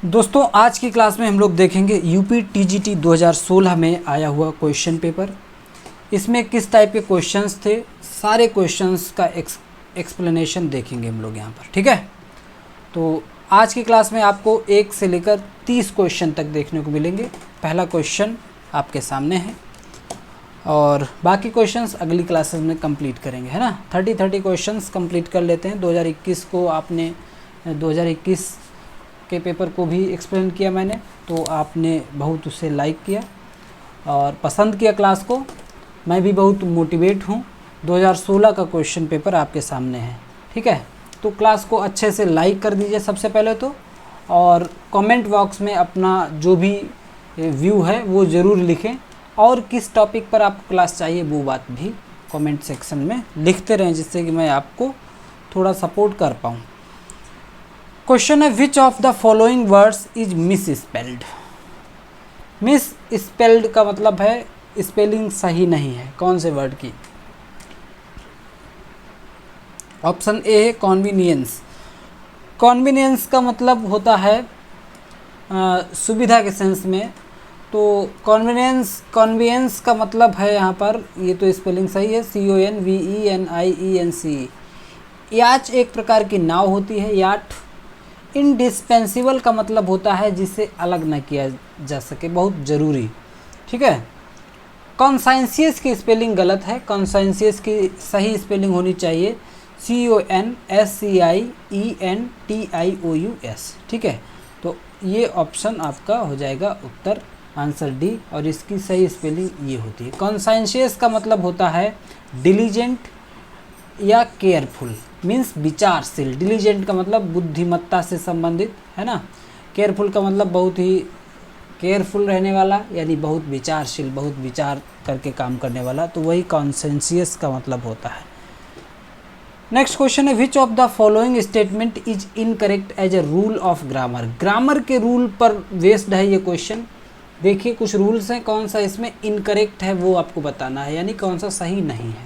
दोस्तों आज की क्लास में हम लोग देखेंगे यूपी टीजीटी 2016 में आया हुआ क्वेश्चन पेपर। इसमें किस टाइप के क्वेश्चंस थे, सारे क्वेश्चंस का एक्सप्लेनेशन देखेंगे हम लोग यहाँ पर। ठीक है, तो आज की क्लास में आपको 1 से लेकर 30 क्वेश्चन तक देखने को मिलेंगे। पहला क्वेश्चन आपके सामने है और बाकी क्वेश्चंस अगली क्लासेस में कंप्लीट करेंगे, है ना। 30 क्वेश्चंस कंप्लीट कर लेते हैं। 2021 को आपने 2021 के पेपर को भी एक्सप्लेन किया मैंने, तो आपने बहुत उसे लाइक किया और पसंद किया क्लास को। मैं भी बहुत मोटिवेट हूँ। 2016 का क्वेश्चन पेपर आपके सामने है। ठीक है, तो क्लास को अच्छे से लाइक कर दीजिए सबसे पहले तो, और कमेंट बॉक्स में अपना जो भी व्यू है वो ज़रूर लिखें, और किस टॉपिक पर आपको क्लास चाहिए वो बात भी कमेंट सेक्शन में लिखते रहें, जिससे कि मैं आपको थोड़ा सपोर्ट कर पाऊँ। क्वेश्चन है, which of the following words is miss spelled. Miss spelled का मतलब है स्पेलिंग सही नहीं है, कौन से वर्ड की। ऑप्शन ए है कॉन्वीनियंस। कॉन्वीनियंस का मतलब होता है सुविधा के सेंस में, तो कॉन्वीनियंस का मतलब है यहाँ पर, ये तो स्पेलिंग सही है, CONVENIENC। याच एक प्रकार की नाव होती है, याट। इंडिस्पेंसिबल का मतलब होता है जिसे अलग न किया जा सके, बहुत ज़रूरी। ठीक है, कॉन्साइंसियस की स्पेलिंग गलत है। कॉन्साइंसियस की सही स्पेलिंग होनी चाहिए CONSCIENTIOUS। ठीक है, तो ये ऑप्शन आपका हो जाएगा उत्तर, आंसर डी, और इसकी सही स्पेलिंग ये होती है। कॉन्साइंसियस का मतलब होता है डिलीजेंट या केयरफुल, मीन्स विचारशील। डिलीजेंट का मतलब बुद्धिमत्ता से संबंधित, है ना। केयरफुल का मतलब बहुत ही केयरफुल रहने वाला, यानी बहुत विचारशील, बहुत विचार करके काम करने वाला, तो वही कॉन्सेंसियस का मतलब होता है। नेक्स्ट क्वेश्चन है, which of the following statement is incorrect as a rule of grammar. Grammar के रूल पर बेस्ड है ये क्वेश्चन। देखिए कुछ रूल्स हैं, कौन सा इसमें इनकरेक्ट है वो आपको बताना है, यानी कौन सा सही नहीं है।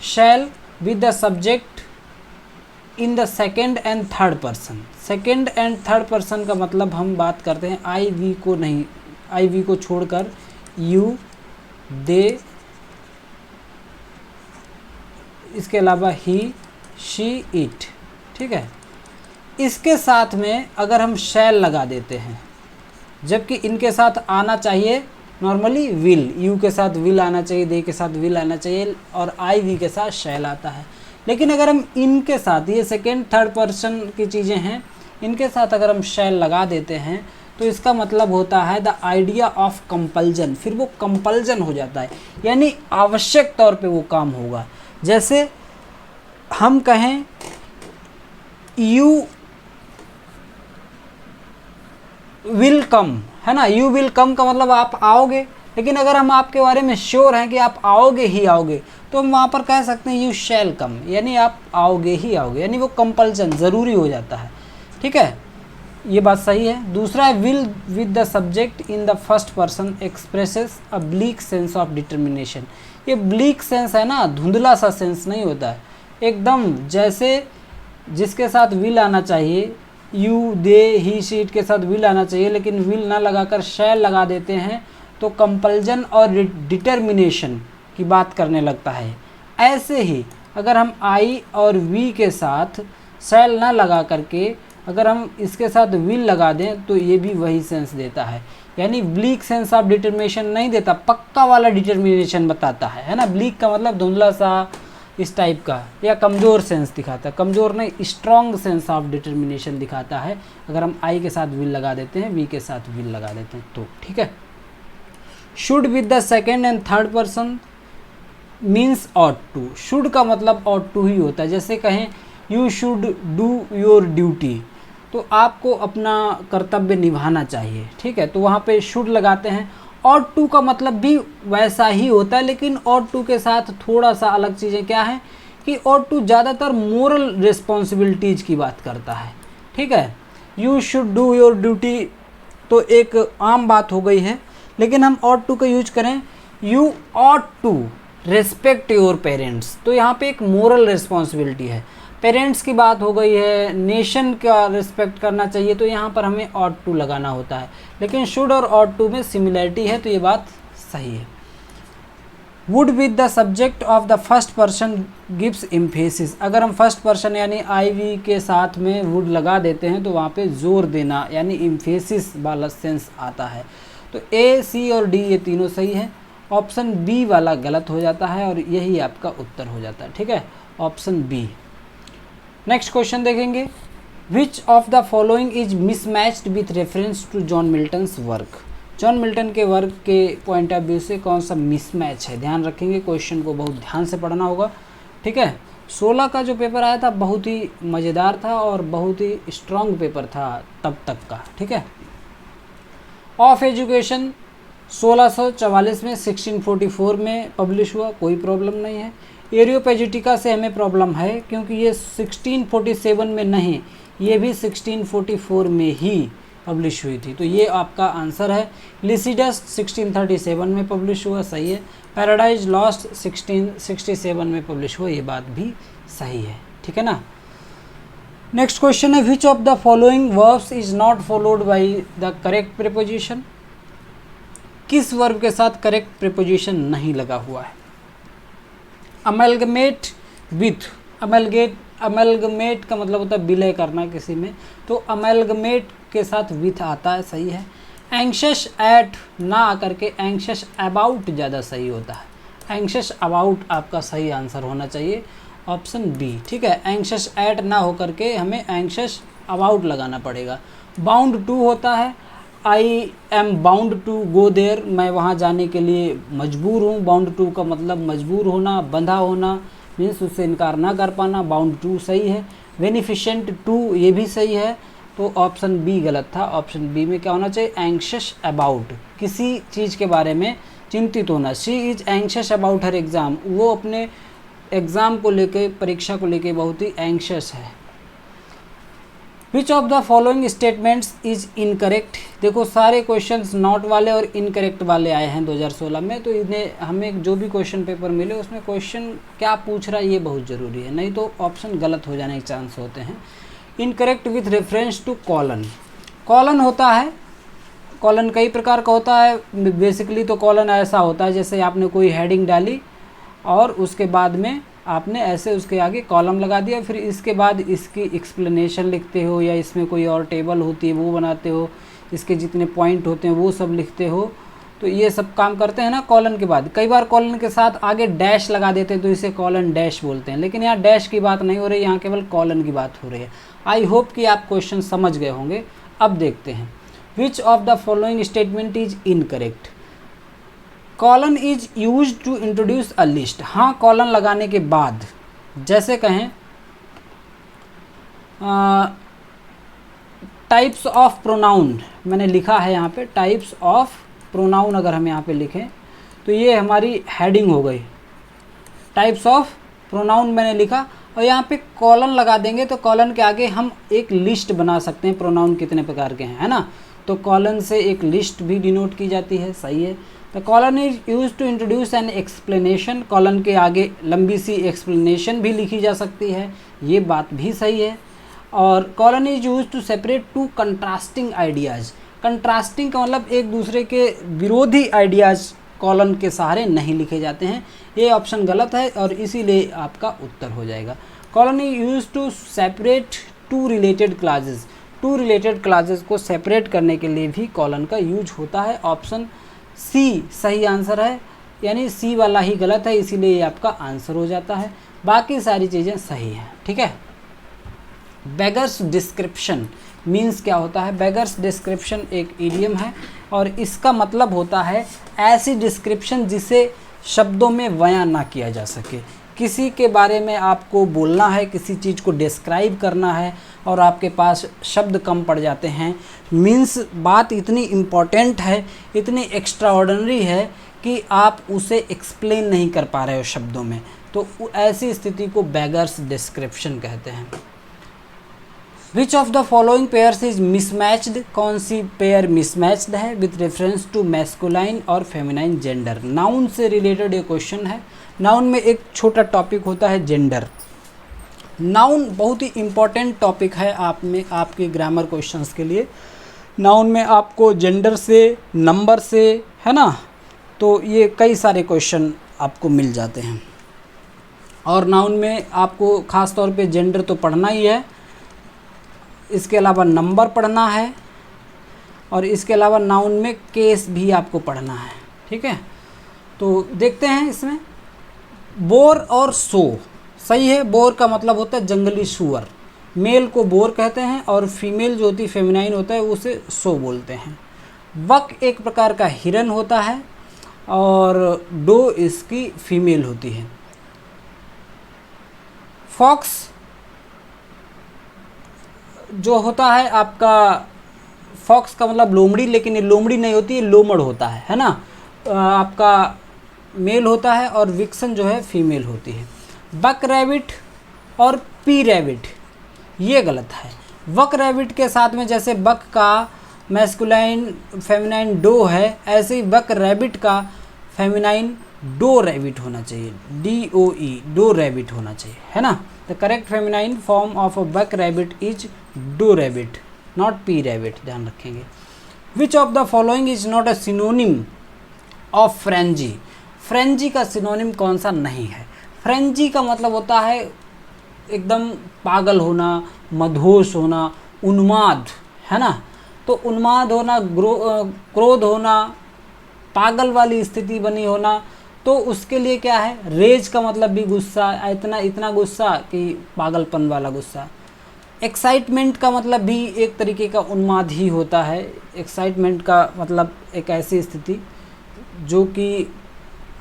Shall with the subject in the second and third person. Second and third person का मतलब हम बात करते हैं आई वी को नहीं, आई वी को छोड़कर यू, दे, इसके अलावा ही, शी, इट। ठीक है, इसके साथ में अगर हम शैल लगा देते हैं, जबकि इनके साथ आना चाहिए नॉर्मली विल, यू के साथ विल आना चाहिए, दे के साथ विल आना चाहिए, और आई वी के साथ शैल आता है। लेकिन अगर हम इनके साथ, ये सेकेंड थर्ड पर्सन की चीज़ें हैं, इनके साथ अगर हम शैल लगा देते हैं तो इसका मतलब होता है द आइडिया ऑफ कंपल्जन। फिर वो कंपल्जन हो जाता है, यानी आवश्यक तौर पे वो काम होगा। जैसे हम कहें यू विल कम, है ना, यू विल कम का मतलब आप आओगे, लेकिन अगर हम आपके बारे में श्योर हैं कि आप आओगे ही आओगे, तो हम वहाँ पर कह सकते हैं यू शैल कम, यानी आप आओगे ही आओगे, यानी वो कंपल्सन ज़रूरी हो जाता है। ठीक है, ये बात सही है। दूसरा है, will with the subject in the first person expresses a bleak sense of determination. ये ब्लीक सेंस है ना, धुंधला सा सेंस नहीं होता है, एकदम जैसे जिसके साथ विल आना चाहिए, you, they, he, she, it के साथ विल आना चाहिए, लेकिन विल ना लगाकर शैल लगा देते हैं तो कंपल्जन और डिटर्मिनेशन की बात करने लगता है। ऐसे ही अगर हम आई और वी के साथ शैल ना लगा करके अगर हम इसके साथ विल लगा दें तो ये भी वही सेंस देता है, यानी ब्लीक सेंस ऑफ डिटर्मिनेशन नहीं देता, पक्का वाला डिटर्मिनेशन बताता है ना। ब्लीक का मतलब धुंधला सा, इस टाइप का, या कमज़ोर सेंस दिखाता है, कमज़ोर नहीं, स्ट्रॉन्ग सेंस ऑफ डिटर्मिनेशन दिखाता है अगर हम आई के साथ विल लगा देते हैं, वी के साथ विल लगा देते हैं तो। ठीक है, should with the second and third person means ought to. Should का मतलब ऑट टू ही होता है। जैसे कहें you should do your duty, तो आपको अपना कर्तव्य निभाना चाहिए। ठीक है, तो वहाँ पे शुड लगाते हैं। ऑट टू का मतलब भी वैसा ही होता है, लेकिन ऑट टू के साथ थोड़ा सा अलग चीज़ें क्या है कि ऑट टू ज़्यादातर मोरल रिस्पॉन्सिबिलिटीज़ की बात करता है। ठीक है, you should do your duty तो एक आम बात हो गई है, लेकिन हम ऑट टू का यूज करें you ought to respect your parents, तो यहाँ पे एक मोरल रिस्पॉन्सिबिलिटी है। पेरेंट्स की बात हो गई है, नेशन का रिस्पेक्ट करना चाहिए, तो यहाँ पर हमें ought to लगाना होता है, लेकिन should और ought to में सिमिलैरिटी है, तो ये बात सही है। Would with the subject of the first person gives emphasis, अगर हम फर्स्ट पर्सन यानी आई वी के साथ में वुड लगा देते हैं तो वहाँ पे जोर देना यानी एम्फेसिस वाला सेंस आता है। तो ए, सी और डी ये तीनों सही है, ऑप्शन बी वाला गलत हो जाता है और यही आपका उत्तर हो जाता है। ठीक है, ऑप्शन बी। नेक्स्ट क्वेश्चन देखेंगे, which of the following is mismatched with reference to John Milton's work, John Milton के वर्क के पॉइंट ऑफ व्यू से कौन सा मिसमैच है, ध्यान रखेंगे, क्वेश्चन को बहुत ध्यान से पढ़ना होगा। ठीक है, 16 का जो पेपर आया था बहुत ही मज़ेदार था और बहुत ही स्ट्रॉन्ग पेपर था तब तक का। ठीक है, ऑफ एजुकेशन 1644 में 1644 में पब्लिश हुआ, कोई प्रॉब्लम नहीं है। एरियोपेजिटिका से हमें प्रॉब्लम है क्योंकि ये 1647 में नहीं, ये भी 1644 में ही पब्लिश हुई थी, तो ये आपका आंसर है। लिसिडस 1637 में पब्लिश हुआ, सही है। पैराडाइज लॉस्ट 1667 में पब्लिश हुआ, ये बात भी सही है। ठीक है ना। नेक्स्ट क्वेश्चन है, which of the following verbs is not followed by the correct preposition, किस वर्ब के साथ करेक्ट प्रीपोजिशन नहीं लगा हुआ है। अमेलगमेट विथ, अमेलगमेट का मतलब होता है विलय करना किसी में, तो अमेलगमेट के साथ विथ आता है, सही है। एंग्शियस एट ना आकर के एंग्शियस अबाउट ज़्यादा सही होता है, एंग्शियस अबाउट आपका सही आंसर होना चाहिए, ऑप्शन बी। ठीक है, एंग्शियस एट ना होकर के हमें एंग्शियस अबाउट लगाना पड़ेगा। बाउंड टू होता है, I am bound to go there, मैं वहाँ जाने के लिए मजबूर हूँ, बाउंड टू का मतलब मजबूर होना, बंधा होना, मीन्स उससे इनकार ना कर पाना, बाउंड टू सही है। बेनिफिशेंट टू ये भी सही है, तो ऑप्शन बी गलत था। ऑप्शन बी में क्या होना चाहिए, एंग्शियस अबाउट, किसी चीज़ के बारे में चिंतित होना। She is anxious about her exam, वो अपने एग्ज़ाम को लेके, परीक्षा को लेके बहुत ही एंग्शियस है। Which of the following statements is incorrect, देखो सारे क्वेश्चंस नॉट वाले और इनकरेक्ट वाले आए हैं 2016 में, तो इन्हें हमें जो भी क्वेश्चन पेपर मिले उसमें क्वेश्चन क्या पूछ रहा है ये बहुत ज़रूरी है, नहीं तो ऑप्शन गलत हो जाने के चांस होते हैं। Incorrect with reference to colon, colon होता है, कॉलन कई प्रकार का होता है, बेसिकली तो कॉलन ऐसा होता है जैसे आपने कोई हेडिंग डाली और उसके बाद में आपने ऐसे उसके आगे कॉलम लगा दिया, फिर इसके बाद इसकी एक्सप्लेनेशन लिखते हो या इसमें कोई और टेबल होती है वो बनाते हो, इसके जितने पॉइंट होते हैं वो सब लिखते हो, तो ये सब काम करते हैं ना कॉलन के बाद। कई बार कॉलन के साथ आगे डैश लगा देते हैं तो इसे कॉलन डैश बोलते हैं, लेकिन यहाँ डैश की बात नहीं हो रही, यहाँ केवल कॉलन की बात हो रही है। आई होप कि आप क्वेश्चन समझ गए होंगे। अब देखते हैं, which of the following statement is incorrect. Colon is use to introduce a list, हाँ कॉलन लगाने के बाद, जैसे कहें टाइप्स ऑफ प्रोनाउन, मैंने लिखा है यहाँ पे टाइप्स ऑफ प्रोनाउन, अगर हम यहाँ पे लिखें तो ये हमारी हेडिंग हो गई, टाइप्स ऑफ प्रोनाउन मैंने लिखा, और यहाँ पे कॉलन लगा देंगे तो कॉलन के आगे हम एक लिस्ट बना सकते हैं प्रोनाउन कितने प्रकार के हैं, है ना, तो कॉलन से एक लिस्ट भी डिनोट की जाती है, सही है। The colon is use to introduce an explanation, colon के आगे लंबी सी एक्सप्लेनेशन भी लिखी जा सकती है, ये बात भी सही है। और colon is use to separate two contrasting ideas, contrasting का मतलब एक दूसरे के विरोधी आइडियाज़ कॉलन के सहारे नहीं लिखे जाते हैं, ये ऑप्शन गलत है और इसीलिए आपका उत्तर हो जाएगा। Colon is use to separate two related clauses, two related clauses को सेपरेट करने के लिए भी कॉलन का यूज होता है, ऑप्शन सी सही आंसर है, यानी सी वाला ही गलत है, इसीलिए ये आपका आंसर हो जाता है, बाकी सारी चीज़ें सही हैं। ठीक है, बेगर्स डिस्क्रिप्शन मीन्स क्या होता है, बेगर्स डिस्क्रिप्शन एक इडियम है और इसका मतलब होता है ऐसी डिस्क्रिप्शन जिसे शब्दों में बयां ना किया जा सके। किसी के बारे में आपको बोलना है, किसी चीज़ को डिस्क्राइब करना है और आपके पास शब्द कम पड़ जाते हैं, मीन्स बात इतनी इम्पॉर्टेंट है, इतनी एक्स्ट्राऑर्डिनरी है कि आप उसे एक्सप्लेन नहीं कर पा रहे हो शब्दों में, तो ऐसी स्थिति को बेगर्स डिस्क्रिप्शन कहते हैं। Which of the following pairs is mismatched, कौन सी पेयर मिसमैच्ड है विथ रेफरेंस टू मैस्कुलाइन और फेमिनाइन जेंडर। नाउन से रिलेटेड ये क्वेश्चन है, नाउन में एक छोटा टॉपिक होता है जेंडर, नाउन बहुत ही इम्पोर्टेंट टॉपिक है आप में, आपके ग्रामर क्वेश्चंस के लिए। नाउन में आपको जेंडर से, नंबर से, है ना, तो ये कई सारे क्वेश्चन आपको मिल जाते हैं। और नाउन में आपको ख़ास तौर पे जेंडर तो पढ़ना ही है, इसके अलावा नंबर पढ़ना है, और इसके अलावा नाउन में केस भी आपको पढ़ना है। ठीक है, तो देखते हैं इसमें। बोर और सो सही है। बोर का मतलब होता है जंगली सुअर, मेल को बोर कहते हैं, और फीमेल जो होती है फेमिनाइन होता है उसे सो बोलते हैं। बक एक प्रकार का हिरन होता है, और डो इसकी फीमेल होती है। फॉक्स जो होता है आपका, फॉक्स का मतलब लोमड़ी, लेकिन ये लोमड़ी नहीं होती है, लोमड़ होता है ना, आपका मेल होता है, और विक्सन जो है फीमेल होती है। बक रैबिट और पी रैबिट ये गलत है। वक रैबिट के साथ में जैसे बक का मैस्कुलाइन फेमिनाइन डो है, ऐसे ही बक रैबिट का फेमिनाइन डो रैबिट होना चाहिए, DOE डो रैबिट होना चाहिए, है ना। The correct feminine form of a buck rabbit is doe rabbit, not P rabbit, ध्यान रखेंगे। Which of the following is not a synonym of frenzy. Frenzy का synonym कौन सा नहीं है। फ्रेंजी का मतलब होता है एकदम पागल होना, मदहोश होना, उन्माद, है ना। तो उन्माद होना, क्रोध होना, पागल वाली स्थिति बनी होना, तो उसके लिए क्या है, रेज का मतलब भी गुस्सा, इतना गुस्सा कि पागलपन वाला गुस्सा। एक्साइटमेंट का मतलब भी एक तरीके का उन्माद ही होता है। एक्साइटमेंट का मतलब एक ऐसी स्थिति जो कि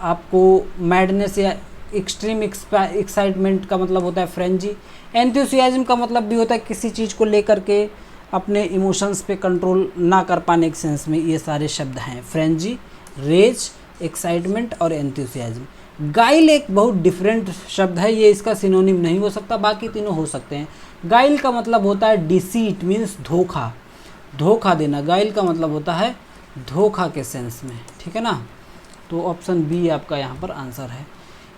आपको मैडनेस या एक्सट्रीम एक्साइटमेंट का मतलब होता है फ्रेंजी। एंथुसियाज्म का मतलब भी होता है किसी चीज़ को लेकर के अपने इमोशंस पे कंट्रोल ना कर पाने के सेंस में ये सारे शब्द हैं, फ्रेंजी, रेज, एक्साइटमेंट और एंथुसियाज्म। गाइल एक बहुत डिफरेंट शब्द है, ये इसका सिनोनिम नहीं हो सकता, बाकी तीनों हो सकते हैं। गाइल का मतलब होता है डिसीट, मीन्स धोखा, धोखा देना। गाइल का मतलब होता है धोखा के सेंस में, ठीक है ना। तो ऑप्शन बी आपका यहाँ पर आंसर है।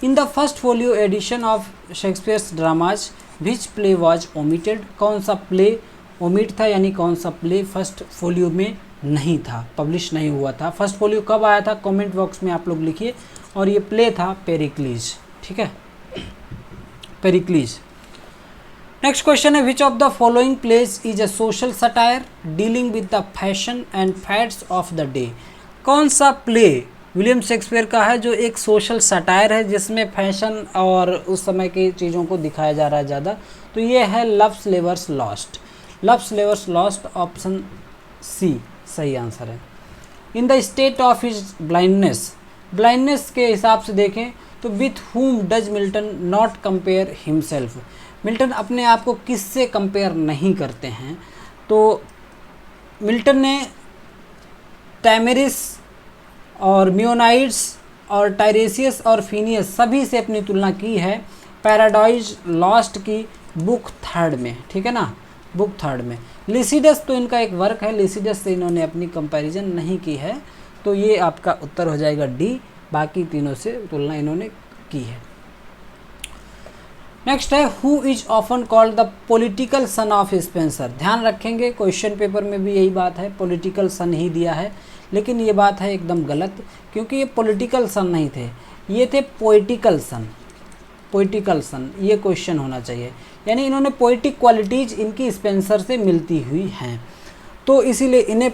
In the first folio edition of Shakespeare's dramas which play was omitted. कौन सा प्ले ओमिट था, यानी कौन सा प्ले फर्स्ट फोलियो में नहीं था, पब्लिश नहीं हुआ था। फर्स्ट फोलियो कब आया था, कमेंट बॉक्स में आप लोग लिखिए। और ये प्ले था पेरिक्लीज, ठीक है, पेरिक्लीज। नेक्स्ट क्वेश्चन है, which of the following plays is a social satire dealing with the fashion and fads of the day. कौन सा प्ले विलियम शेक्सपियर का है जो एक सोशल सटायर है, जिसमें फैशन और उस समय की चीज़ों को दिखाया जा रहा है ज़्यादा। तो ये है Love Labour's Lost. Love Labour's Lost, option C सही आंसर है। In the state of his blindness, blindness के हिसाब से देखें तो with whom does Milton not compare himself. Milton अपने आप को किससे कंपेयर नहीं करते हैं। तो मिल्टन ने टैमेरिस और मियोनाइड्स और टायरेसियस और फिनियस सभी से अपनी तुलना की है पैराडाइज लॉस्ट की बुक 3 में, ठीक है ना, बुक 3 में। लिसिडस तो इनका एक वर्क है, लिसिडस से इन्होंने अपनी कंपैरिजन नहीं की है, तो ये आपका उत्तर हो जाएगा डी, बाकी तीनों से तुलना इन्होंने की है। नेक्स्ट है, who is often called the political son of Spencer. ध्यान रखेंगे क्वेश्चन पेपर में भी यही बात है, पॉलिटिकल सन ही दिया है, लेकिन ये बात है एकदम गलत, क्योंकि ये पॉलिटिकल सन नहीं थे, ये थे पोइटिकल सन। पोइटिकल सन ये क्वेश्चन होना चाहिए, यानी इन्होंने पोइटिक क्वालिटीज़ इनकी स्पेंसर से मिलती हुई हैं, तो इसीलिए इन्हें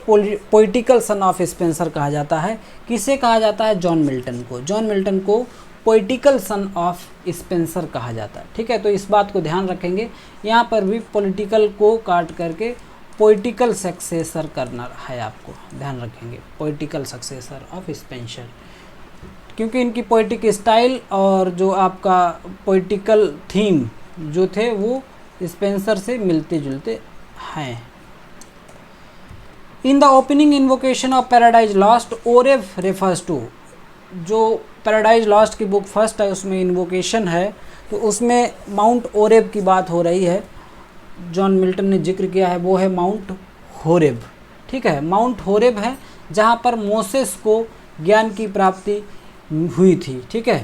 पोइटिकल सन ऑफ स्पेंसर कहा जाता है। किसे कहा जाता है, जॉन मिल्टन को। जॉन मिल्टन को पोइटिकल सन ऑफ स्पेंसर कहा जाता है, ठीक है। तो इस बात को ध्यान रखेंगे, यहाँ पर भी पॉलिटिकल को काट करके पोइटिकल सक्सेसर करना है, आपको ध्यान रखेंगे, पोइटिकल सक्सेसर ऑफ स्पेंसर, क्योंकि इनकी पोइटिक स्टाइल और जो आपका पोइटिकल थीम जो थे वो स्पेंसर से मिलते जुलते हैं। In the opening invocation of Paradise Lost ओरेव रेफर्स टू। जो पैराडाइज लॉस्ट की बुक फर्स्ट है उसमें इन्वोकेशन है, तो उसमें माउंट ओरेब की बात हो रही है, जॉन मिल्टन ने जिक्र किया है, वो है माउंट होरेब, ठीक है। माउंट होरेब है जहाँ पर मोसेस को ज्ञान की प्राप्ति हुई थी, ठीक है।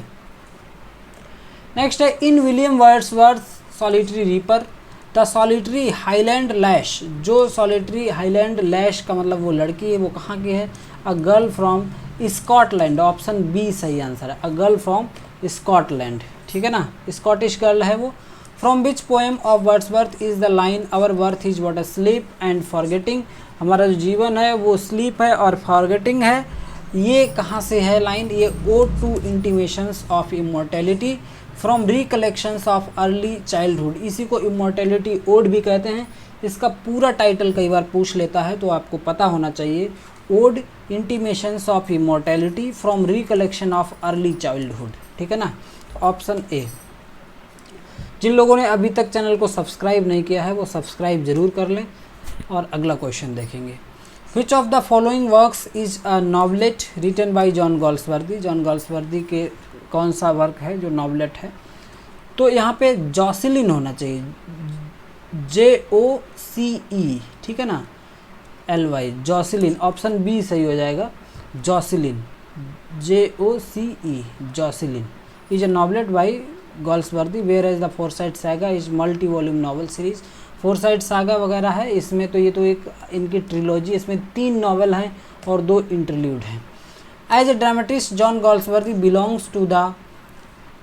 नेक्स्ट है, in William Wordsworth Solitary Reaper, the solitary highland lass, जो सॉलिटरी हाईलैंड लैश का मतलब वो लड़की है, वो कहाँ की है? A girl from Scotland, option B सही आंसर है, अ गर्ल फ्रॉम स्कॉटलैंड, ठीक है ना, स्कॉटिश गर्ल है वो। From which poem of Wordsworth is the line our birth is but a sleep and forgetting, हमारा जो जीवन है वो स्लीप है और फॉरगेटिंग है, ये कहाँ से है लाइन? ये ode to intimations of immortality from recollections of early childhood, इसी को इमॉर्टेलिटी ओड भी कहते हैं। इसका पूरा टाइटल कई बार पूछ लेता है तो आपको पता होना चाहिए, ode intimations of immortality from recollection of early childhood, ठीक है ना, ऑप्शन ए। जिन लोगों ने अभी तक चैनल को सब्सक्राइब नहीं किया है वो सब्सक्राइब जरूर कर लें। और अगला क्वेश्चन देखेंगे, which of the following works is a novelette written by John Galsworthy, John Galsworthy के कौन सा वर्क है जो नॉवलेट है? तो यहाँ पे जॉसिलिन होना चाहिए, JOCE, ठीक है ना, LY, जॉसिलिन, ऑप्शन बी सही हो जाएगा, Jocelyn, JOCE, Jocelyn is a novelette by Galsworthy, whereas the Forsyte Saga is multi volume novel series, Forsyte Saga वगैरह है इसमें, तो ये तो एक इनकी ट्रिलॉजी, इसमें 3 नॉवल हैं और 2 इंटरल्यूड हैं। As a dramatist John Galsworthy belongs to the,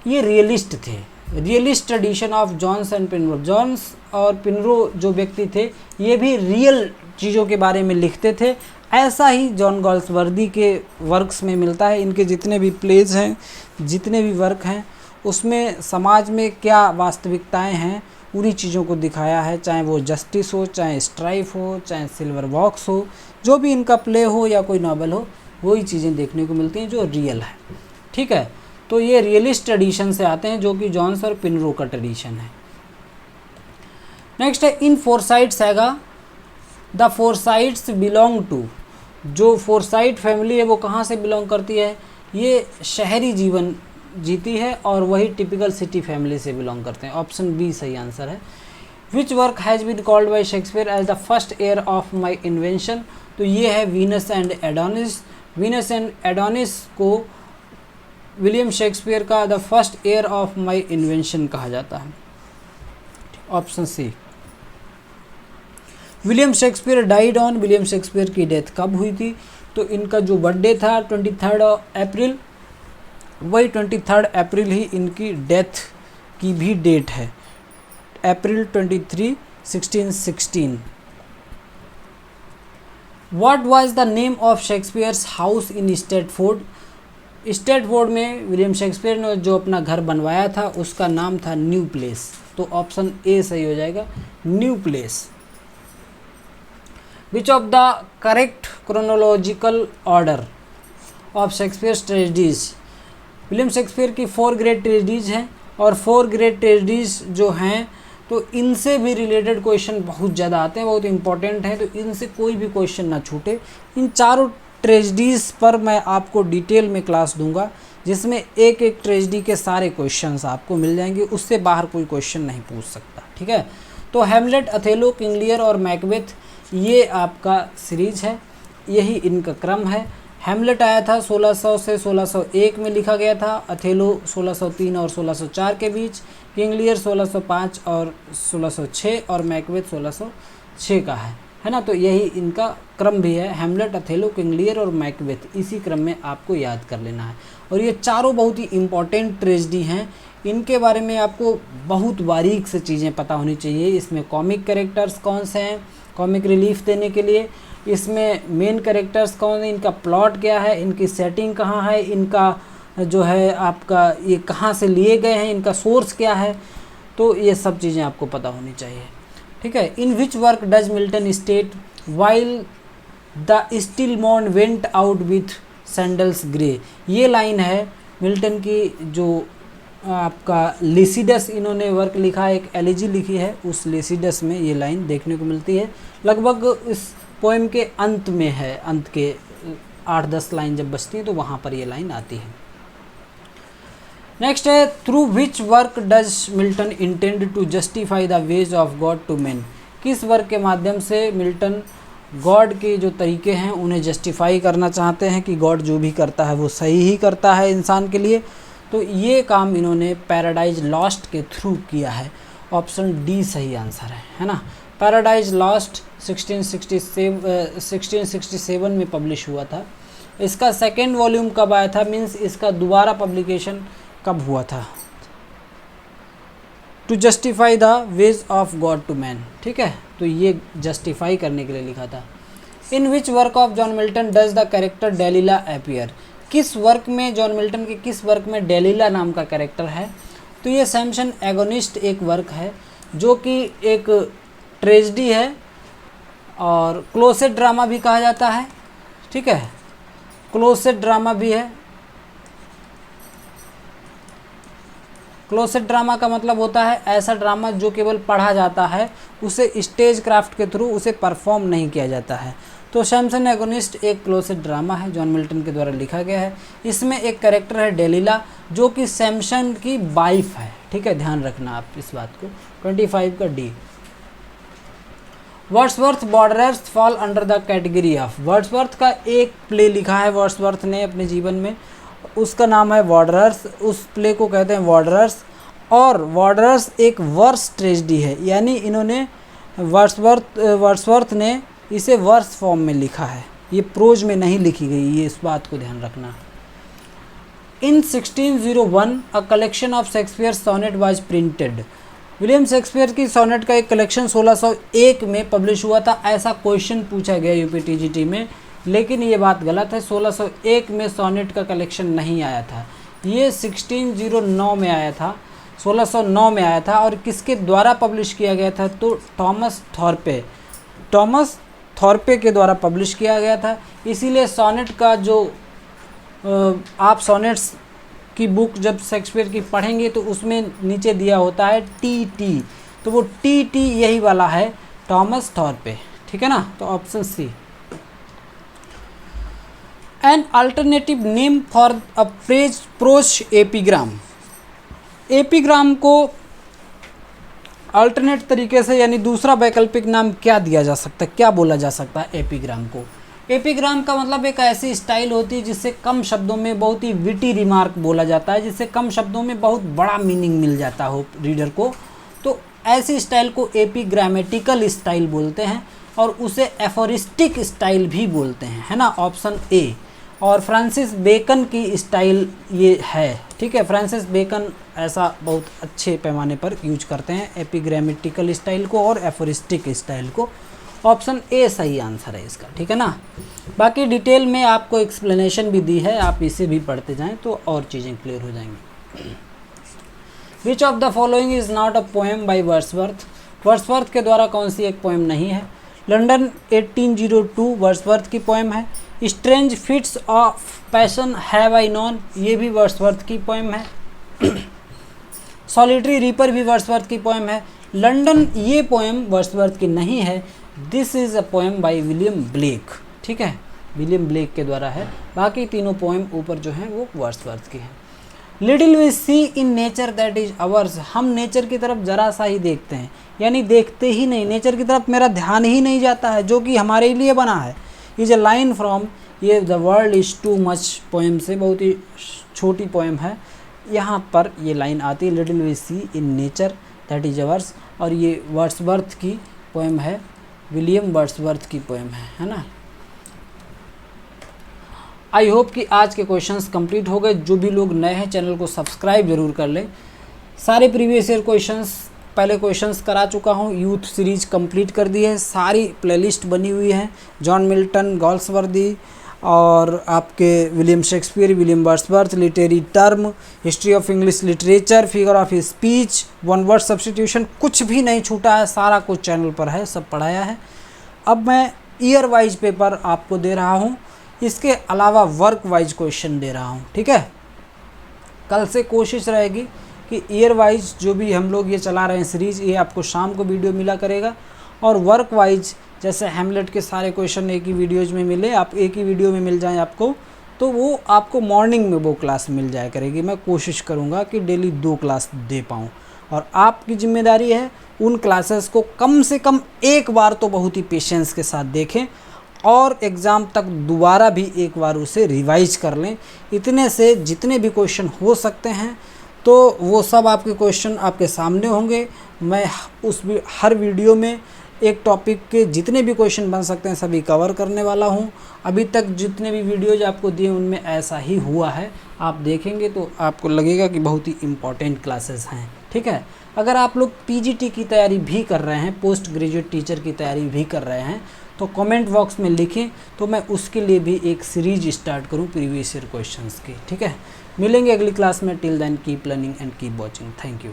ये रियलिस्ट थे, realist tradition of Jones and Pinero, Jones और पिनरो जो व्यक्ति थे ये भी रियल चीज़ों के बारे में लिखते थे, ऐसा ही जॉन गॉल्सवर्दी के वर्क्स में मिलता है। इनके जितने भी प्लेज हैं, जितने भी वर्क हैं, उसमें समाज में क्या वास्तविकताएं हैं उन्हीं चीज़ों को दिखाया है, चाहे वो जस्टिस हो, चाहे स्ट्राइफ हो, चाहे सिल्वर बॉक्स हो, जो भी इनका प्ले हो या कोई नॉवल हो, वही चीज़ें देखने को मिलती हैं जो रियल है, ठीक है। तो ये रियलिस्ट ट्रेडिशन से आते हैं जो कि जॉन्स और पिनरो का ट्रेडिशन है। नेक्स्ट है in Forsyte Saga the Forsytes belong to, जो फोरसाइट फैमिली है वो कहाँ से बिलोंग करती है? ये शहरी जीवन जीती है और वही टिपिकल सिटी फैमिली से बिलोंग करते हैं, ऑप्शन बी सही आंसर है। Which work has been called by Shakespeare as the first heir of my invention, तो ये है Venus and Adonis, Venus and Adonis को विलियम शेक्सपियर का the first heir of my invention कहा जाता है, option C. William Shakespeare died on, William Shakespeare की death कब हुई थी? तो इनका जो बर्थडे था 23 अप्रैल, वही 23 अप्रैल ही इनकी डेथ की भी डेट है, April 23, 1616। What was the name of Shakespeare's house in Stratford, Stratford में विलियम शेक्सपियर ने जो अपना घर बनवाया था उसका नाम था न्यू प्लेस, तो ऑप्शन ए सही हो जाएगा, New Place. Which of the correct chronological order of Shakespeare's tragedies, William Shakespeare की 4 ग्रेट ट्रेजेडीज हैं और 4 ग्रेट ट्रेजेडीज जो हैं तो इनसे भी रिलेटेड क्वेश्चन बहुत ज़्यादा आते हैं, बहुत इंपॉर्टेंट हैं, तो इनसे कोई भी क्वेश्चन ना छूटे। इन चारों ट्रेजेडीज़ पर मैं आपको डिटेल में क्लास दूंगा जिसमें एक एक ट्रेजेडी के सारे क्वेश्चंस आपको मिल जाएंगे, उससे बाहर कोई क्वेश्चन नहीं पूछ सकता, ठीक है। तो हैमलेट, अथेलो, किंग लियर और मैकबेथ ये आपका सीरीज है, यही इनका क्रम है। हैमलेट आया था 1600 से 1601 में लिखा गया था, अथेलो 1603 और 1604 के बीच, किंग लियर 1605 और 1606 और मैकबेथ 1606 का है ना। तो यही इनका क्रम भी है, हैमलेट, अथेलो, किंग लियर और मैकबेथ, इसी क्रम में आपको याद कर लेना है। और ये चारों बहुत ही इम्पॉर्टेंट ट्रेजेडी हैं, इनके बारे में आपको बहुत बारीक से चीज़ें पता होनी चाहिए। इसमें कॉमिक कैरेक्टर्स कौन से हैं कॉमिक रिलीफ देने के लिए, इसमें मेन कैरेक्टर्स कौन है, इनका प्लॉट क्या है, इनकी सेटिंग कहाँ है, इनका जो है आपका ये कहाँ से लिए गए हैं, इनका सोर्स क्या है, तो ये सब चीज़ें आपको पता होनी चाहिए, ठीक है। In which work does Milton state while the still morn went out with sandals grey, ये लाइन है मिल्टन की, जो आपका लिसिडस इन्होंने वर्क लिखा है, एक एलिजी लिखी है, उस लिसिडस में ये लाइन देखने को मिलती है, लगभग इस पोएम के अंत में है, अंत के 8-10 लाइन जब बचती हैं तो वहाँ पर ये लाइन आती है। नेक्स्ट है through which work does Milton intend to justify the ways of God to man, किस वर्क के माध्यम से मिल्टन गॉड के जो तरीके हैं उन्हें जस्टिफाई करना चाहते हैं कि गॉड जो भी करता है वो सही ही करता है इंसान के लिए। तो ये काम इन्होंने पैराडाइज लॉस्ट के थ्रू किया है। ऑप्शन डी सही आंसर है ना। पैराडाइज लॉस्ट 1667 में पब्लिश हुआ था। इसका सेकेंड वॉल्यूम कब आया था, मीन्स इसका दोबारा पब्लिकेशन कब हुआ था, to justify the ways of God to man, ठीक है, तो ये जस्टिफाई करने के लिए लिखा था। In which work of John Milton does the character Delilah appear, किस वर्क में, जॉन मिल्टन के किस वर्क में डेलिला नाम का कैरेक्टर है, तो ये सैमसन एगोनिस्ट एक वर्क है जो कि एक ट्रेजेडी है और क्लोसेट ड्रामा भी कहा जाता है, ठीक है, क्लोसेट ड्रामा भी है। क्लोसेट ड्रामा का मतलब होता है ऐसा ड्रामा जो केवल पढ़ा जाता है, उसे स्टेज क्राफ्ट के थ्रू उसे परफॉर्म नहीं किया जाता है। तो सैमसन एगोनिस्ट एक क्लोसेट ड्रामा है, जॉन मिल्टन के द्वारा लिखा गया है। इसमें एक कैरेक्टर है डेलिला जो कि सैमसन की वाइफ है, ठीक है, ध्यान रखना आप इस बात को। 25 का D. Wordsworth Borderers fall under the category of, Wordsworth का एक प्ले लिखा है वर्ड्सवर्थ ने अपने जीवन में, उसका नाम है वॉर्डरर्स, उस प्ले को कहते हैं वॉर्डरर्स। और वॉर्डरर्स एक वर्स ट्रेजेडी है, यानी इन्होंने वर्ड्सवर्थ ने इसे वर्स फॉर्म में लिखा है, ये प्रोज में नहीं लिखी गई, ये इस बात को ध्यान रखना। In 1601 a collection of Shakespeare sonnet was printed, William Shakespeare की सोनेट का एक कलेक्शन 1601 में पब्लिश हुआ था, ऐसा क्वेश्चन पूछा गया यूपीटीजीटी में, लेकिन ये बात गलत है। 1601 में सोनेट का कलेक्शन नहीं आया था, ये 1609 में आया था, 1609 में आया था। और किसके द्वारा पब्लिश किया गया था, तो टॉमस थॉर्पे के द्वारा पब्लिश किया गया था। इसीलिए सोनेट का जो आप सोनेट्स की बुक जब शेक्सपियर की पढ़ेंगे तो उसमें नीचे दिया होता है टी, तो वो टी यही वाला है, टॉमस थॉर्पे, ठीक है ना, तो option C. An alternative name for a prose epigram, epigram को अल्टरनेट तरीके से यानी दूसरा वैकल्पिक नाम क्या दिया जा सकता है, क्या बोला जा सकता है एपिग्राम को। एपिग्राम का मतलब एक ऐसी स्टाइल होती है जिससे कम शब्दों में बहुत ही विटी रिमार्क बोला जाता है, जिससे कम शब्दों में बहुत बड़ा मीनिंग मिल जाता हो रीडर को, तो ऐसी स्टाइल को एपिग्रामेटिकल स्टाइल बोलते हैं और उसे एफोरिस्टिक स्टाइल भी बोलते हैं, है ना, ऑप्शन ए। और फ्रांसिस बेकन की स्टाइल ये है, ठीक है, फ्रांसिस बेकन ऐसा बहुत अच्छे पैमाने पर यूज करते हैं एपिग्रामेटिकल स्टाइल को और एफोरिस्टिक स्टाइल को, ऑप्शन ए सही आंसर है इसका, ठीक है ना। बाकी डिटेल में आपको एक्सप्लेनेशन भी दी है, आप इसे भी पढ़ते जाएं तो और चीज़ें क्लियर हो जाएंगी। विच of the following is not a poem by Wordsworth, Wordsworth के द्वारा कौन सी एक पोएम नहीं है। लंदन 1802 वर्ड्सवर्थ की पोएम है। Strange fits of passion have I known, ये भी वर्ड्सवर्थ की पोएम है। सॉलिटरी रीपर भी वर्ड्सवर्थ की पोएम है। लंदन ये पोएम वर्ड्सवर्थ की नहीं है, this is a poem by William Blake, ठीक है, विलियम ब्लेक के द्वारा है। बाकी तीनों पोएम ऊपर जो हैं वो वर्ड्सवर्थ की हैं। Little we see in nature that is ours, हम नेचर की तरफ ज़रा सा ही देखते हैं, यानी देखते ही नहीं, नेचर की तरफ मेरा ध्यान ही नहीं जाता है जो कि हमारे लिए बना है। इज अ लाइन फ्रॉम ये the world is too much poem से, बहुत ही छोटी पोएम है, यहाँ पर ये लाइन आती है little we see in nature that is ours, और ये वर्ड्सवर्थ की पोएम है, विलियम वर्ड्सवर्थ की पोएम है ना। आई होप कि आज के क्वेश्चंस कंप्लीट हो गए। जो भी लोग नए हैं चैनल को सब्सक्राइब जरूर कर लें। सारे प्रीवियस ईयर क्वेश्चंस, पहले क्वेश्चंस करा चुका हूँ, यूथ सीरीज कंप्लीट कर दी है, सारी प्लेलिस्ट बनी हुई है, जॉन मिल्टन, गॉल्सवर्दी और आपके William Shakespeare, William Wordsworth, literary term, history of English literature, figure of speech, one word substitution, कुछ भी नहीं छूटा है, सारा कुछ चैनल पर है, सब पढ़ाया है। अब मैं ईयर वाइज पेपर आपको दे रहा हूँ, इसके अलावा वर्क वाइज क्वेश्चन दे रहा हूँ, ठीक है। कल से कोशिश रहेगी कि ईयर वाइज जो भी हम लोग ये चला रहे हैं सीरीज़, ये आपको शाम को वीडियो मिला करेगा, और वर्क वाइज जैसे हैमलेट के सारे क्वेश्चन एक ही वीडियोज में मिले, आप एक ही वीडियो में मिल जाएं आपको, तो वो आपको मॉर्निंग में वो क्लास मिल जाया करेगी। मैं कोशिश करूँगा कि डेली 2 क्लास दे पाऊँ, और आपकी जिम्मेदारी है उन क्लासेस को कम से कम एक बार तो बहुत ही पेशेंस के साथ देखें, और एग्ज़ाम तक दोबारा भी एक बार उसे रिवाइज कर लें। इतने से जितने भी क्वेश्चन हो सकते हैं तो वो सब आपके क्वेश्चन आपके सामने होंगे। मैं हर वीडियो में एक टॉपिक के जितने भी क्वेश्चन बन सकते हैं सभी कवर करने वाला हूँ। अभी तक जितने भी वीडियोज आपको दिए उनमें ऐसा ही हुआ है। आप देखेंगे तो आपको लगेगा कि बहुत ही इम्पॉर्टेंट क्लासेस हैं, ठीक है। अगर आप लोग पीजीटी की तैयारी भी कर रहे हैं, पोस्ट ग्रेजुएट टीचर की तैयारी भी कर रहे हैं, तो कमेंट बॉक्स में लिखें, तो मैं उसके लिए भी एक सीरीज स्टार्ट करूं प्रीवियस ईयर क्वेश्चंस की, ठीक है। मिलेंगे अगली क्लास में। Till then keep learning and keep watching. Thank you.